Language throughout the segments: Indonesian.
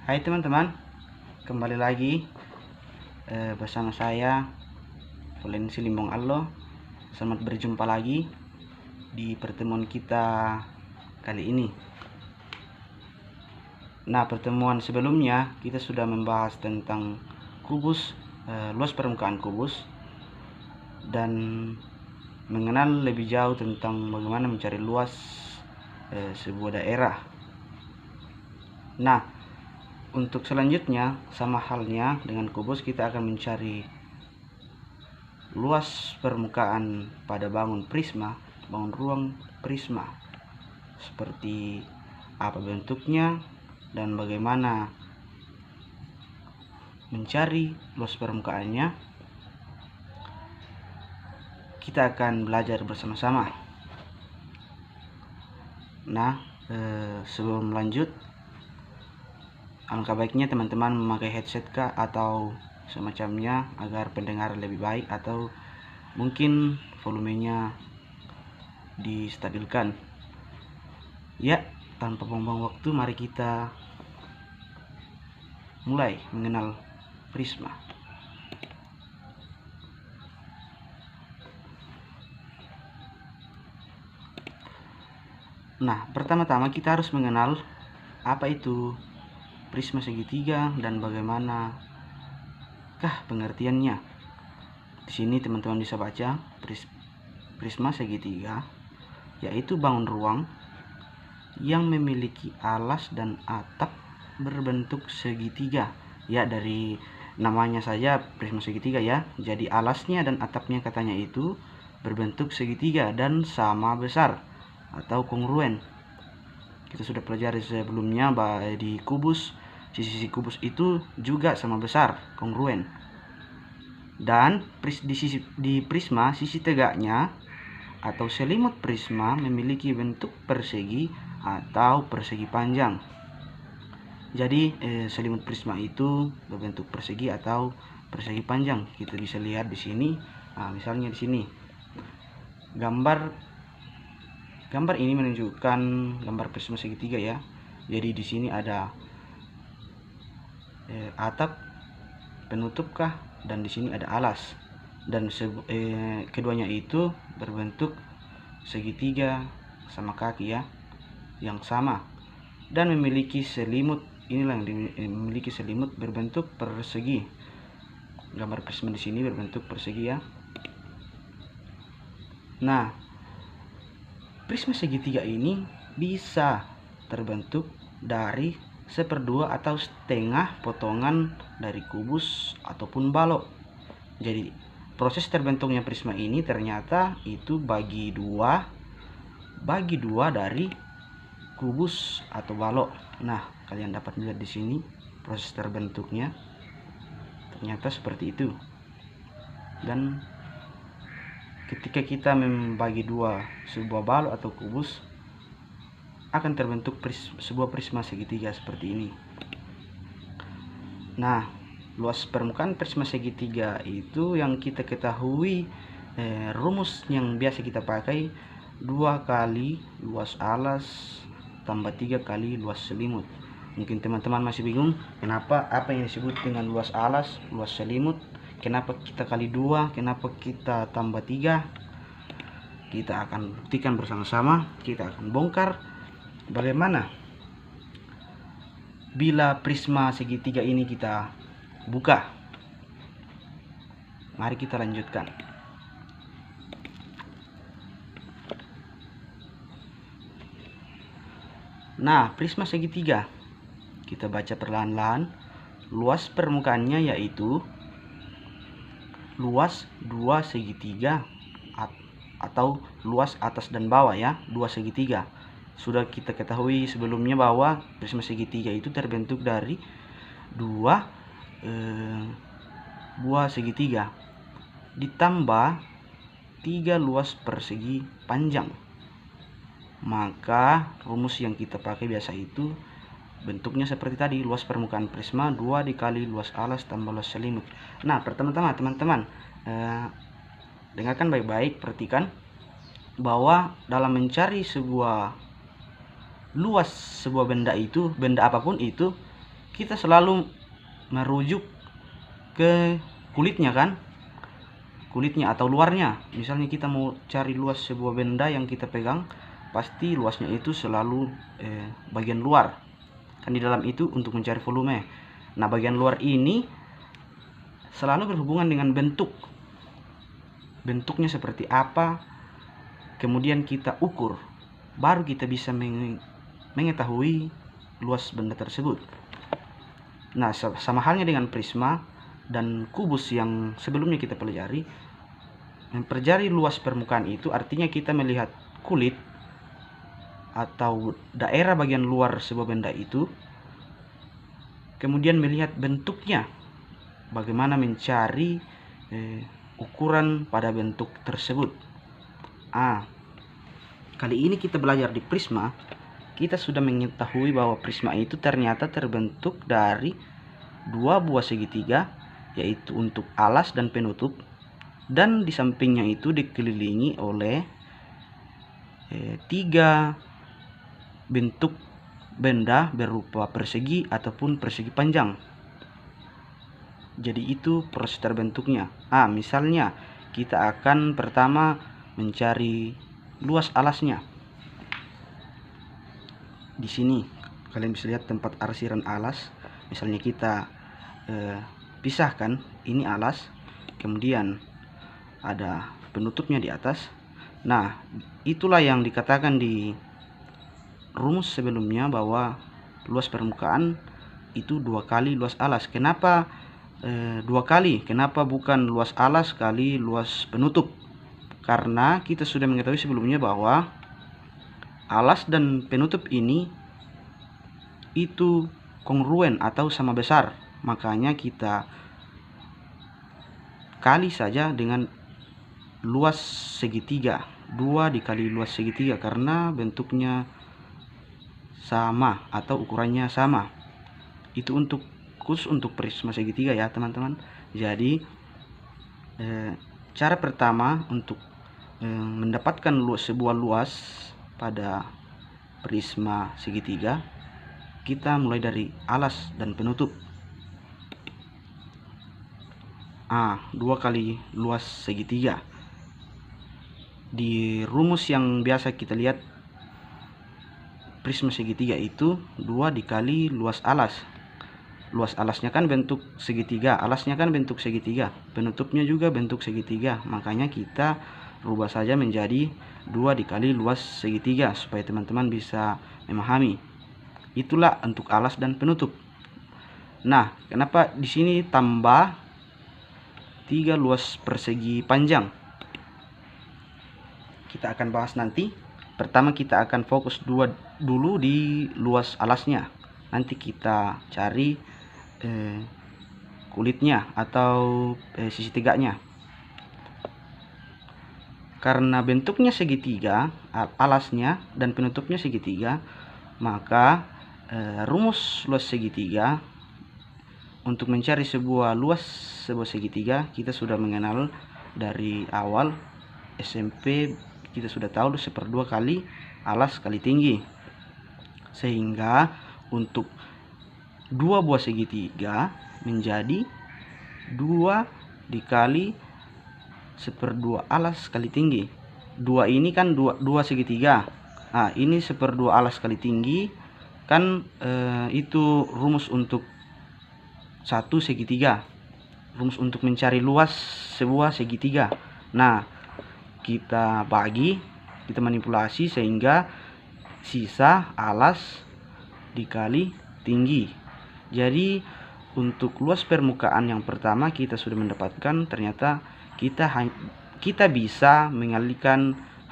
Hai teman-teman, kembali lagi bersama saya Volensi Limbong Allo. Selamat berjumpa lagi di pertemuan kita kali ini. Nah, pertemuan sebelumnya kita sudah membahas tentang kubus, luas permukaan kubus, dan mengenal lebih jauh tentang bagaimana mencari luas sebuah daerah. Nah, untuk selanjutnya, sama halnya dengan kubus, kita akan mencari luas permukaan pada bangun prisma, bangun ruang prisma, seperti apa bentuknya dan bagaimana mencari luas permukaannya. Kita akan belajar bersama-sama. Nah, sebelum lanjut, alangkah baiknya teman-teman memakai headset kah atau semacamnya agar pendengar lebih baik, atau mungkin volumenya distabilkan. Ya, tanpa buang-buang waktu, mari kita mulai mengenal prisma. Nah, pertama-tama kita harus mengenal apa itu prisma segitiga dan bagaimana pengertiannya. Di sini teman-teman bisa baca prisma segitiga yaitu bangun ruang yang memiliki alas dan atap berbentuk segitiga. Ya, dari namanya saja prisma segitiga ya. Jadi alasnya dan atapnya katanya itu berbentuk segitiga dan sama besar atau kongruen. Kita sudah pelajari sebelumnya di kubus, sisi kubus itu juga sama besar, kongruen. Dan di prisma, sisi tegaknya atau selimut prisma memiliki bentuk persegi atau persegi panjang. Jadi selimut prisma itu berbentuk persegi atau persegi panjang. Kita bisa lihat di sini. Nah, misalnya di sini gambar ini menunjukkan gambar prisma segitiga ya. Jadi di sini ada atap penutup dan di sini ada alas, dan keduanya itu berbentuk segitiga sama kaki ya, yang sama, dan memiliki selimut. Inilah yang memiliki selimut berbentuk persegi. Gambar prisma di sini berbentuk persegi ya. Nah, prisma segitiga ini bisa terbentuk dari 1/2 atau setengah potongan dari kubus ataupun balok. Jadi proses terbentuknya prisma ini ternyata itu bagi dua dari kubus atau balok. Nah, kalian dapat melihat di sini proses terbentuknya ternyata seperti itu. Dan ketika kita membagi dua sebuah balok atau kubus, akan terbentuk sebuah prisma segitiga seperti ini. Nah, luas permukaan prisma segitiga itu yang kita ketahui, rumus yang biasa kita pakai 2 kali luas alas tambah 3 kali luas selimut. Mungkin teman-teman masih bingung kenapa apa yang disebut dengan luas alas, luas selimut, kenapa kita kali 2, kenapa kita tambah 3. Kita akan buktikan bersama-sama. Kita akan bongkar bagaimana bila prisma segitiga ini kita buka. Mari kita lanjutkan. Nah, prisma segitiga kita baca perlahan-lahan. Luas permukaannya yaitu luas 2 segitiga atau luas atas dan bawah ya, 2 segitiga. Sudah kita ketahui sebelumnya bahwa prisma segitiga itu terbentuk dari dua buah segitiga ditambah 3 luas persegi panjang. Maka rumus yang kita pakai biasa itu bentuknya seperti tadi, luas permukaan prisma 2 dikali luas alas tambah luas selimut. Nah, pertama-tama teman-teman dengarkan baik-baik, perhatikan bahwa dalam mencari sebuah luas sebuah benda apapun itu, kita selalu merujuk ke kulitnya kan, kulitnya atau luarnya. Misalnya kita mau cari luas sebuah benda yang kita pegang, pasti luasnya itu selalu bagian luar kan, di dalam itu untuk mencari volume. Nah, bagian luar ini selalu berhubungan dengan bentuknya seperti apa, kemudian kita ukur, baru kita bisa mengetahui luas benda tersebut. Nah, sama halnya dengan prisma dan kubus yang sebelumnya kita pelajari. Mempelajari luas permukaan itu artinya kita melihat kulit atau daerah bagian luar sebuah benda itu, kemudian melihat bentuknya, bagaimana mencari ukuran pada bentuk tersebut. Kali ini kita belajar di prisma, kita sudah mengetahui bahwa prisma itu ternyata terbentuk dari dua buah segitiga, yaitu untuk alas dan penutup, dan di sampingnya itu dikelilingi oleh tiga bentuk benda berupa persegi ataupun persegi panjang. Jadi itu proses terbentuknya. Misalnya kita akan pertama mencari luas alasnya. Di sini kalian bisa lihat tempat arsiran alas. Misalnya kita pisahkan, ini alas, kemudian ada penutupnya di atas. Nah, itulah yang dikatakan di rumus sebelumnya bahwa luas permukaan itu 2 kali luas alas. Kenapa 2 kali? Kenapa bukan luas alas kali luas penutup? Karena kita sudah mengetahui sebelumnya bahwa alas dan penutup ini itu kongruen atau sama besar. Makanya kita kali saja dengan luas segitiga, 2 dikali luas segitiga, karena bentuknya sama atau ukurannya sama. Itu khusus untuk prisma segitiga ya teman-teman. Jadi cara pertama untuk mendapatkan sebuah luas pada prisma segitiga, kita mulai dari alas dan penutup. 2 kali luas segitiga. Di rumus yang biasa kita lihat prisma segitiga itu 2 dikali luas alas. Luas alasnya kan bentuk segitiga, alasnya kan bentuk segitiga, penutupnya juga bentuk segitiga. Makanya kita rubah saja menjadi 2 dikali luas segitiga supaya teman-teman bisa memahami. Itulah untuk alas dan penutup. Nah, kenapa di sini tambah 3 luas persegi panjang? Kita akan bahas nanti. Pertama kita akan fokus dulu di luas alasnya. Nanti kita cari kulitnya atau sisi tegaknya. Karena bentuknya segitiga, alasnya dan penutupnya segitiga, maka rumus luas segitiga, untuk mencari sebuah segitiga, kita sudah mengenal dari awal SMP. Kita sudah tahu 1/2 kali alas kali tinggi, sehingga untuk 2 buah segitiga menjadi 2 dikali 1/2 alas kali tinggi. 2 ini kan 2 segitiga. Ini 1/2 alas kali tinggi kan, itu rumus untuk satu segitiga, rumus untuk mencari luas sebuah segitiga. Nah, kita bagi, kita manipulasi sehingga sisa alas dikali tinggi. Jadi untuk luas permukaan yang pertama kita sudah mendapatkan, ternyata kita bisa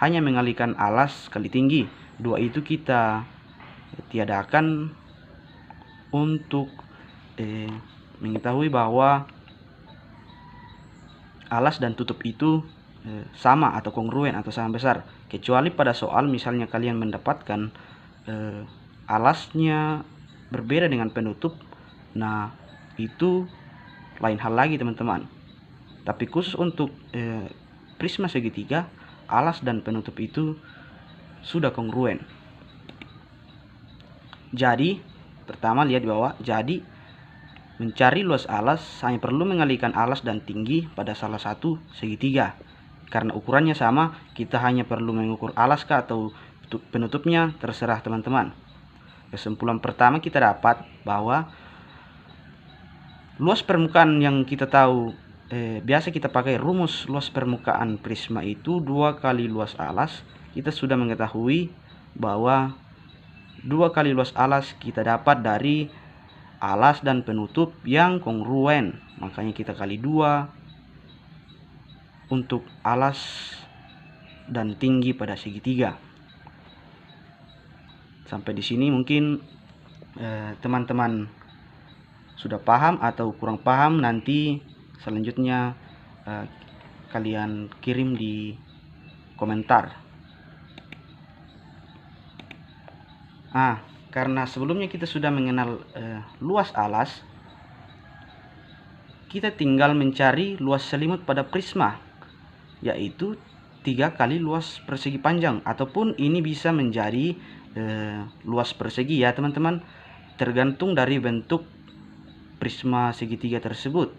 hanya mengalihkan alas kali tinggi. 2 itu kita tiadakan untuk mengetahui bahwa alas dan tutup itu sama atau kongruen atau sama besar, kecuali pada soal misalnya kalian mendapatkan alasnya berbeda dengan penutup. Nah, itu lain hal lagi teman-teman. Tapi khusus untuk prisma segitiga, alas dan penutup itu sudah kongruen. Jadi pertama lihat di bawah. Jadi mencari luas alas hanya perlu mengalihkan alas dan tinggi pada salah satu segitiga. Karena ukurannya sama, kita hanya perlu mengukur alas atau penutupnya, terserah teman-teman. Kesimpulan pertama kita dapat bahwa luas permukaan yang kita tahu biasa kita pakai rumus luas permukaan prisma itu 2 kali luas alas. Kita sudah mengetahui bahwa 2 kali luas alas kita dapat dari alas dan penutup yang kongruen. Makanya kita kali 2 untuk alas dan tinggi pada segitiga. Sampai di sini mungkin teman-teman sudah paham atau kurang paham. Nanti selanjutnya kalian kirim di komentar. Karena sebelumnya kita sudah mengenal luas alas, kita tinggal mencari luas selimut pada prisma, yaitu 3 kali luas persegi panjang, ataupun ini bisa menjadi luas persegi ya teman-teman, tergantung dari bentuk prisma segitiga tersebut.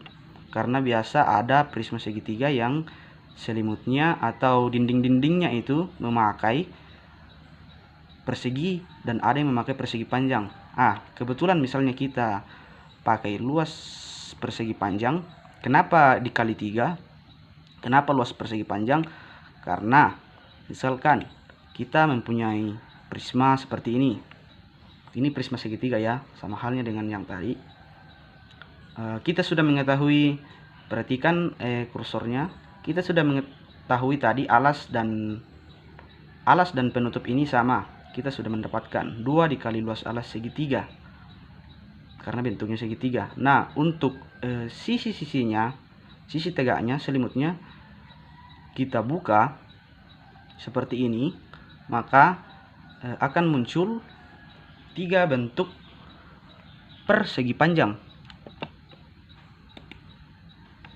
Karena biasa ada prisma segitiga yang selimutnya atau dinding-dindingnya itu memakai persegi dan ada yang memakai persegi panjang. Kebetulan misalnya kita pakai luas persegi panjang. Kenapa dikali 3? Kenapa luas persegi panjang? Karena misalkan kita mempunyai prisma seperti ini. Ini prisma segitiga ya, sama halnya dengan yang tadi. Kita sudah mengetahui, perhatikan kursornya. Kita sudah mengetahui tadi alas dan penutup ini sama. Kita sudah mendapatkan 2 dikali luas alas segitiga, karena bentuknya segitiga. Nah, untuk sisi-sisinya, sisi tegaknya, selimutnya kita buka seperti ini, maka akan muncul 3 bentuk persegi panjang.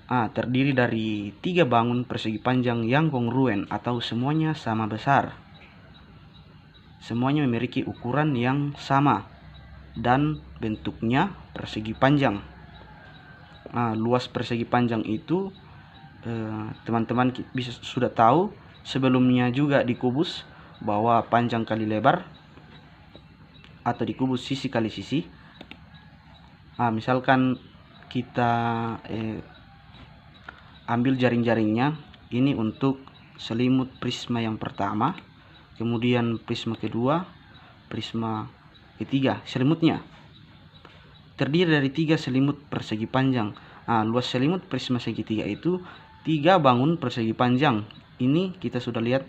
Terdiri dari 3 bangun persegi panjang yang kongruen atau semuanya sama besar. Semuanya memiliki ukuran yang sama dan bentuknya persegi panjang. Luas persegi panjang itu teman-teman bisa sudah tahu, sebelumnya juga dikubus bahwa panjang kali lebar atau dikubus sisi kali sisi. Misalkan kita ambil jaring-jaringnya, ini untuk selimut prisma yang pertama, kemudian prisma kedua, prisma ketiga. Selimutnya terdiri dari 3 selimut persegi panjang. Luas selimut prisma segitiga itu 3 bangun persegi panjang. Ini kita sudah lihat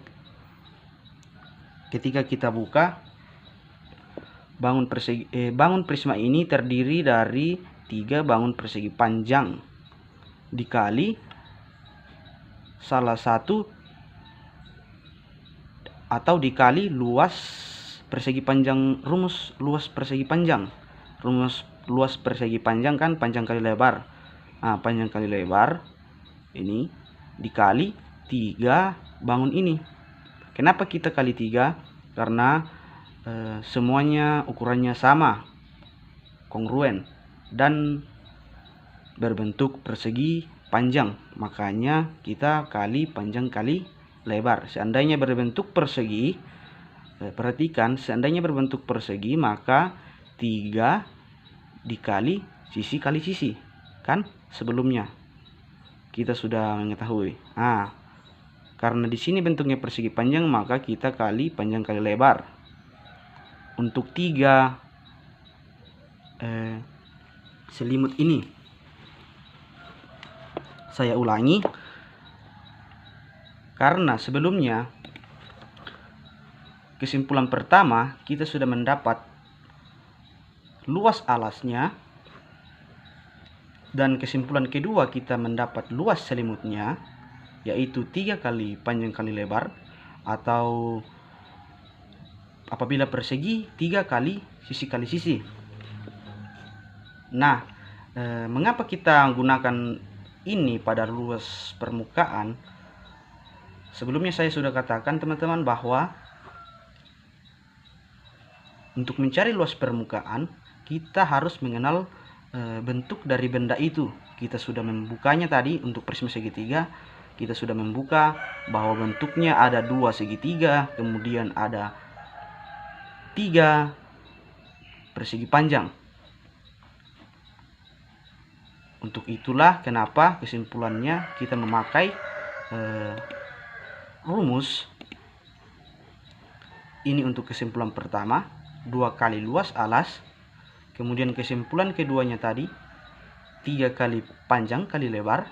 ketika kita buka bangun prisma ini terdiri dari 3 bangun persegi panjang dikali salah satu atau dikali luas persegi panjang. Rumus luas persegi panjang, rumus luas persegi panjang kan panjang kali lebar. Panjang kali lebar ini dikali 3 bangun ini. Kenapa kita kali 3? Karena semuanya ukurannya sama, kongruen dan berbentuk persegi panjang, makanya kita kali panjang kali lebar. Seandainya berbentuk persegi, perhatikan, seandainya berbentuk persegi maka 3 dikali sisi kali sisi, kan sebelumnya kita sudah mengetahui. Karena di sini bentuknya persegi panjang, maka kita kali panjang kali lebar. Untuk 3 selimut ini, saya ulangi, karena sebelumnya kesimpulan pertama kita sudah mendapat luas alasnya, dan kesimpulan kedua kita mendapat luas selimutnya, yaitu 3 kali panjang kali lebar, atau apabila persegi 3 kali sisi. Nah, mengapa kita gunakan ini pada luas permukaan? Sebelumnya saya sudah katakan teman-teman bahwa untuk mencari luas permukaan kita harus mengenal bentuk dari benda itu. Kita sudah membukanya tadi untuk prisma segitiga. Kita sudah membuka bahwa bentuknya ada 2 segitiga, kemudian ada 3 persegi panjang. Untuk itulah kenapa kesimpulannya kita memakai rumus ini untuk kesimpulan pertama, 2 kali luas alas. Kemudian kesimpulan keduanya tadi 3 kali panjang kali lebar,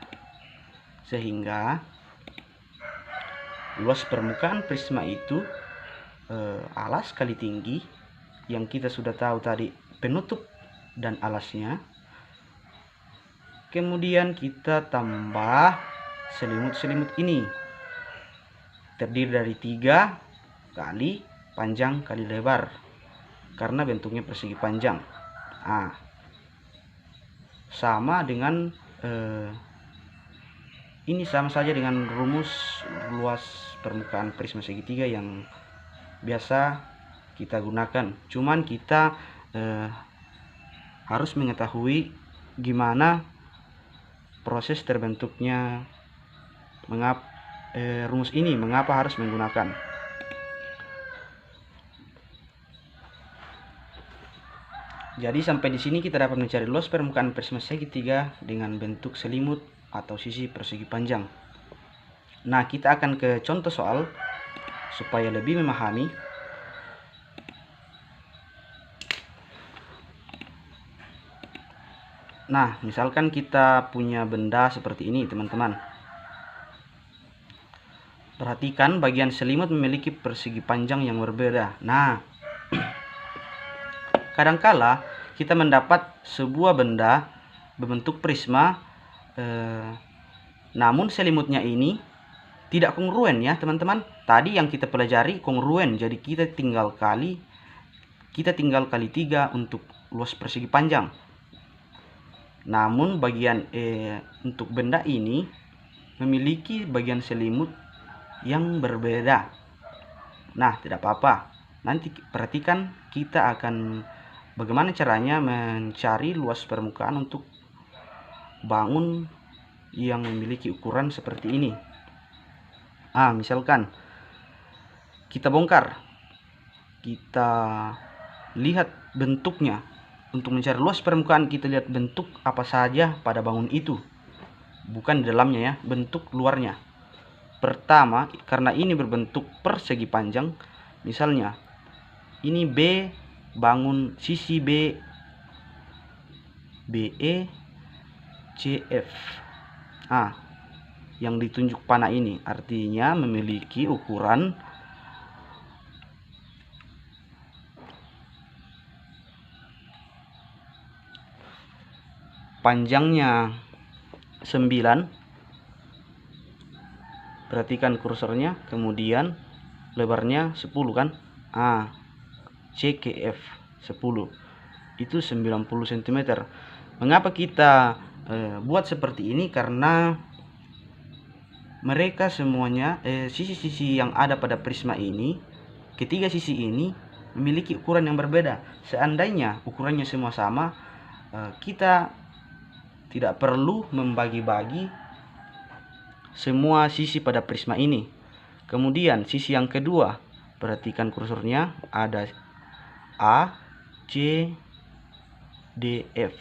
sehingga luas permukaan prisma itu alas kali tinggi, yang kita sudah tahu tadi penutup dan alasnya. Kemudian kita tambah selimut-selimut ini, terdiri dari 3 kali panjang kali lebar, karena bentuknya persegi panjang. Sama dengan ini sama saja dengan rumus luas permukaan prisma segitiga yang biasa kita gunakan. Cuman kita harus mengetahui gimana proses terbentuknya rumus ini, mengapa harus menggunakan. Jadi sampai di sini kita dapat mencari luas permukaan prisma segitiga dengan bentuk selimut atau sisi persegi panjang. Nah, kita akan ke contoh soal supaya lebih memahami. Nah, misalkan kita punya benda seperti ini, teman-teman. Perhatikan bagian selimut memiliki persegi panjang yang berbeda. Nah, kadangkala kita mendapat sebuah benda berbentuk prisma, namun selimutnya ini tidak kongruen ya teman-teman. Tadi yang kita pelajari kongruen, jadi kita tinggal kali 3 untuk luas persegi panjang. Namun bagian untuk benda ini memiliki bagian selimut yang berbeda. Nah, tidak apa-apa. Nanti perhatikan kita akan bagaimana caranya mencari luas permukaan untuk bangun yang memiliki ukuran seperti ini. Misalkan kita bongkar, kita lihat bentuknya. Untuk mencari luas permukaan kita lihat bentuk apa saja pada bangun itu, bukan di dalamnya ya, bentuk luarnya. Pertama, karena ini berbentuk persegi panjang, misalnya ini B, bangun sisi B, BE, CF. Yang ditunjuk panah ini artinya memiliki ukuran panjangnya 9. Perhatikan kursornya, kemudian lebarnya 10 kan. CKF 10 itu 90 cm. Mengapa kita buat seperti ini? Karena mereka semuanya sisi-sisi yang ada pada prisma ini, ketiga sisi ini memiliki ukuran yang berbeda. Seandainya ukurannya semua sama, kita tidak perlu membagi-bagi semua sisi pada prisma ini. Kemudian sisi yang kedua, perhatikan kursornya, ada A, C, D, F.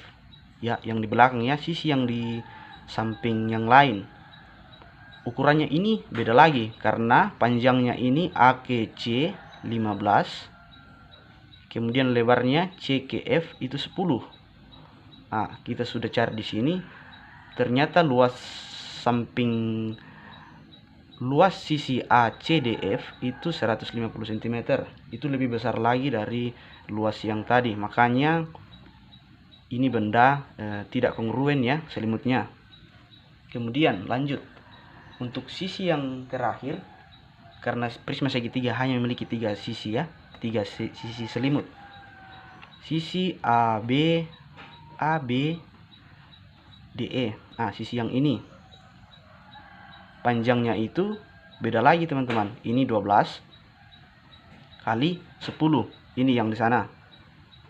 Ya, yang di belakang ya, sisi yang di samping yang lain. Ukurannya ini beda lagi karena panjangnya ini AKC 15. Kemudian lebarnya CKF itu 10. Kita sudah cari di sini. Ternyata luas sisi ACDF itu 150 cm. Itu lebih besar lagi dari luas yang tadi. Makanya ini benda tidak kongruen ya selimutnya. Kemudian lanjut. Untuk sisi yang terakhir, karena prisma segitiga hanya memiliki 3 sisi ya, 3 sisi selimut. Sisi AB, DE. Sisi yang ini panjangnya itu beda lagi teman-teman. Ini 12 kali 10. Ini yang di sana.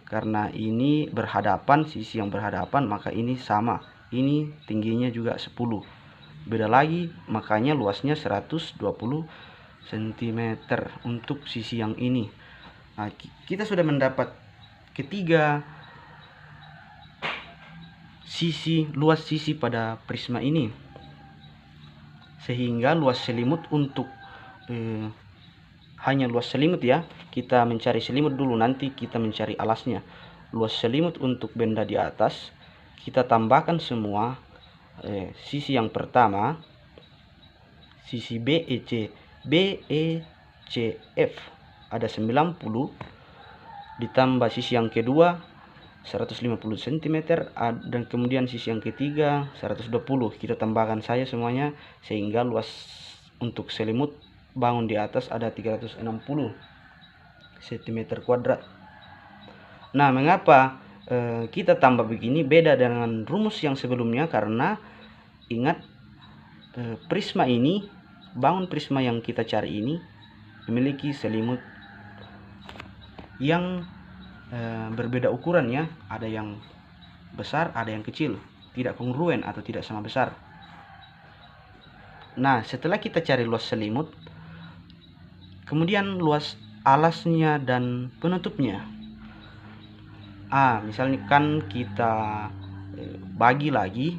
Karena ini berhadapan, sisi yang berhadapan, maka ini sama. Ini tingginya juga 10. Beda lagi, makanya luasnya 120 cm untuk sisi yang ini. Nah, kita sudah mendapat ketiga luas sisi pada prisma ini, sehingga luas selimut untuk hanya luas selimut ya, kita mencari selimut dulu, nanti kita mencari alasnya. Luas selimut untuk benda di atas kita tambahkan semua. Sisi yang pertama, sisi BECF ada 90, ditambah sisi yang kedua 150 cm, dan kemudian sisi yang ketiga 120. Kita tambahkan saja semuanya sehingga luas untuk selimut bangun di atas ada 360 cm kuadrat. Nah, mengapa kita tambah begini beda dengan rumus yang sebelumnya? Karena ingat, prisma ini, bangun prisma yang kita cari ini memiliki selimut yang berbeda ukurannya, ada yang besar, ada yang kecil, tidak kongruen atau tidak sama besar. Nah, setelah kita cari luas selimut, kemudian luas alasnya dan penutupnya. Misalnya kan kita bagi lagi